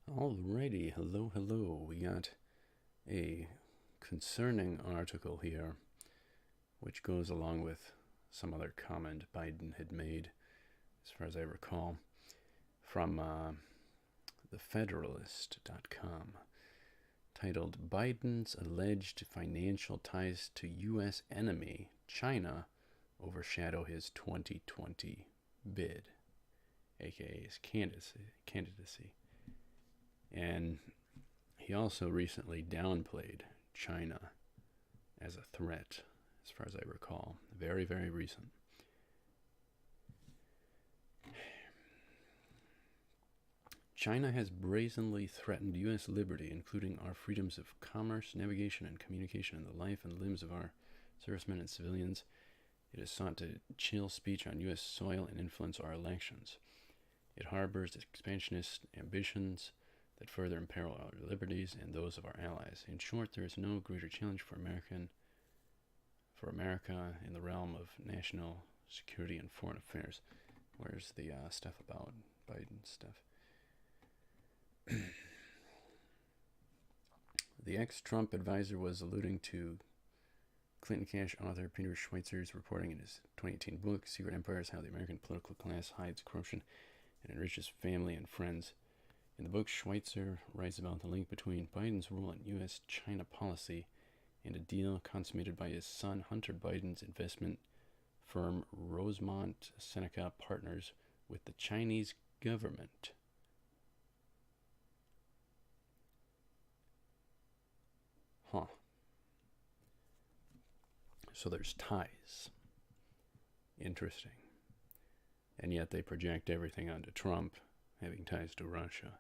Alrighty, hello. We got a concerning article here, which goes along with some other comment Biden had made, as far as I recall, from thefederalist.com, titled Biden's Alleged Financial Ties to U.S. Enemy, China, Overshadow His 2020 Bid, aka his candidacy. And he also recently downplayed China as a threat, as far as I recall. Very, very recent. China has brazenly threatened U.S. liberty, including our freedoms of commerce, navigation, and communication, and the life and limbs of our servicemen and civilians. It has sought to chill speech on U.S. soil and influence our elections. It harbors expansionist ambitions that further imperil our liberties and those of our allies. In short, there is no greater challenge for America in the realm of national security and foreign affairs. Where's the stuff about Biden stuff? The ex-Trump advisor was alluding to Clinton Cash author Peter Schweizer's reporting in his 2018 book, Secret Empires: How the American Political Class Hides Corruption and Enriches Family and Friends. In the book, Schweitzer writes about the link between Biden's role in U.S.-China policy and a deal consummated by his son Hunter Biden's investment firm Rosemont Seneca Partners with the Chinese government. So there's ties. Interesting. And yet they project everything onto Trump, having ties to Russia.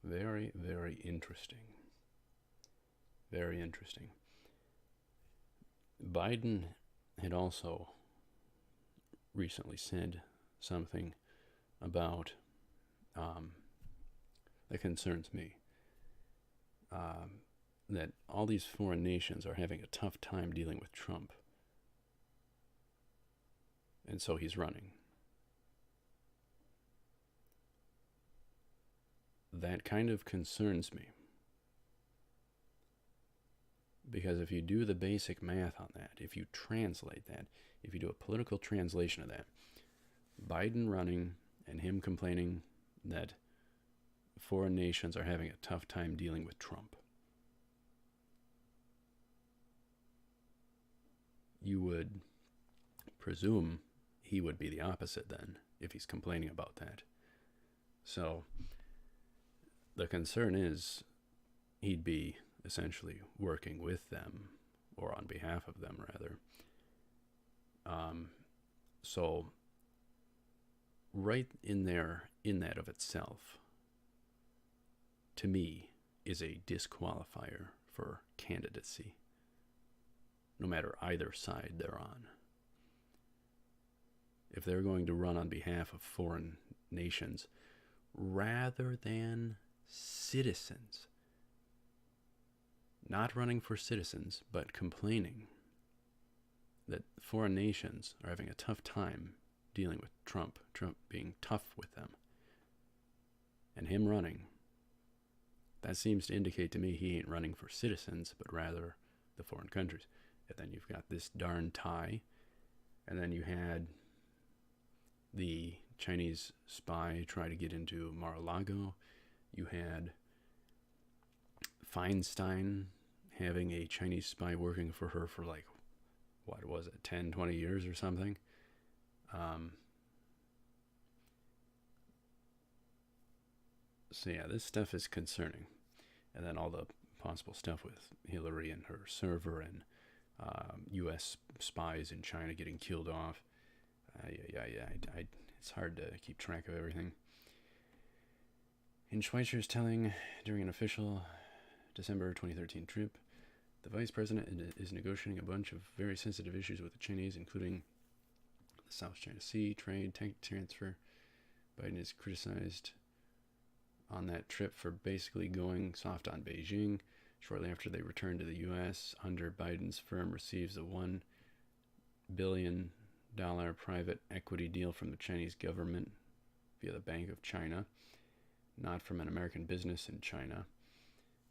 Very, very interesting. Very interesting. Biden had also recently said something about that concerns me. That all these foreign nations are having a tough time dealing with Trump. And so he's running. That kind of concerns me. Because if you do the basic math on that, if you translate that, if you do a political translation of that, Biden running and him complaining that foreign nations are having a tough time dealing with Trump, you would presume he would be the opposite then, if he's complaining about that. So the concern is he'd be essentially working with them, or on behalf of them, rather. So right in there, in that of itself, to me, is a disqualifier for candidacy, no matter either side they're on. If they're going to run on behalf of foreign nations rather than citizens, not running for citizens, but complaining that foreign nations are having a tough time dealing with Trump being tough with them, and him running, that seems to indicate to me he ain't running for citizens, but rather the foreign countries. And then you've got this darn tie, and then you had the Chinese spy try to get into Mar-a-Lago. You had Feinstein having a Chinese spy working for her for 10, 20 years or something. So yeah, this stuff is concerning. And then all the possible stuff with Hillary and her server and U.S. spies in China getting killed off. It's hard to keep track of everything. In Schweizer's telling during an official December 2013 trip, the vice president is negotiating a bunch of very sensitive issues with the Chinese, including the South China Sea, trade, tech transfer. Biden is criticized on that trip for basically going soft on Beijing. Shortly after they return to the U.S., Hunter Biden's firm receives a $1 billion private equity deal from the Chinese government via the Bank of China. not from an American business in China,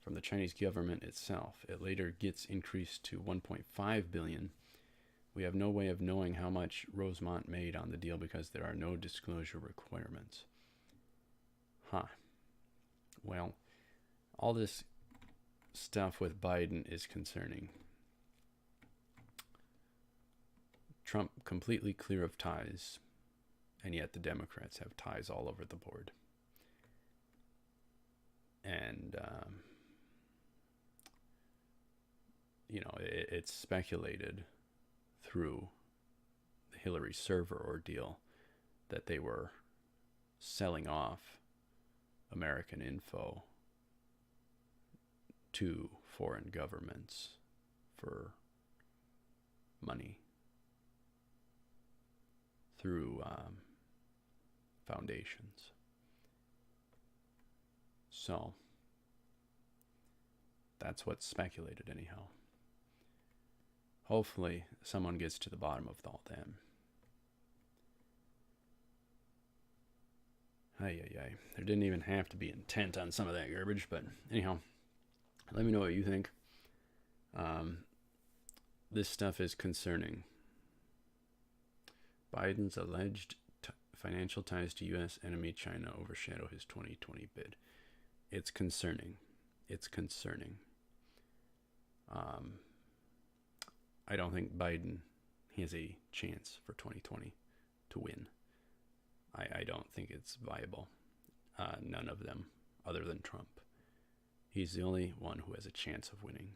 from the Chinese government itself. It later gets increased to 1.5 billion. We have no way of knowing how much Rosemont made on the deal because there are no disclosure requirements. Well, all this stuff with Biden is concerning. Trump completely clear of ties, and yet the Democrats have ties all over the board. And, it's speculated through the Hillary server ordeal that they were selling off American info to foreign governments for money through foundations. So that's what's speculated anyhow. Hopefully someone gets to the bottom of all that. There didn't even have to be intent on some of that garbage, but anyhow, let me know what you think. This stuff is concerning. Biden's alleged financial ties to U.S. enemy China overshadow his 2020 bid. It's concerning. It's concerning. I don't think Biden has a chance for 2020 to win. I don't think it's viable. None of them, other than Trump. He's the only one who has a chance of winning.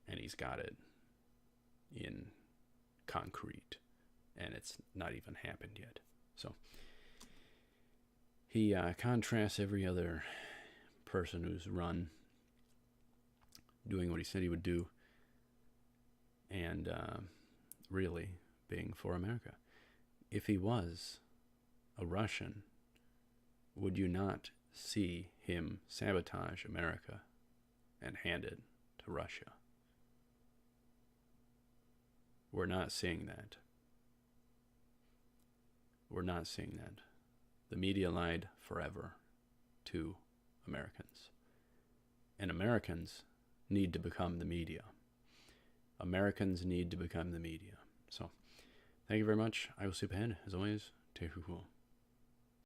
And he's got it in concrete. And it's not even happened yet. So he contrasts every other person who's run doing what he said he would do, and really being for America. If he was a Russian, would you not see him sabotage America and hand it to Russia? We're not seeing that. We're not seeing that. The media lied forever to Americans. And Americans need to become the media. Americans need to become the media. So, thank you very much. I will sleep ahead. As always, take care.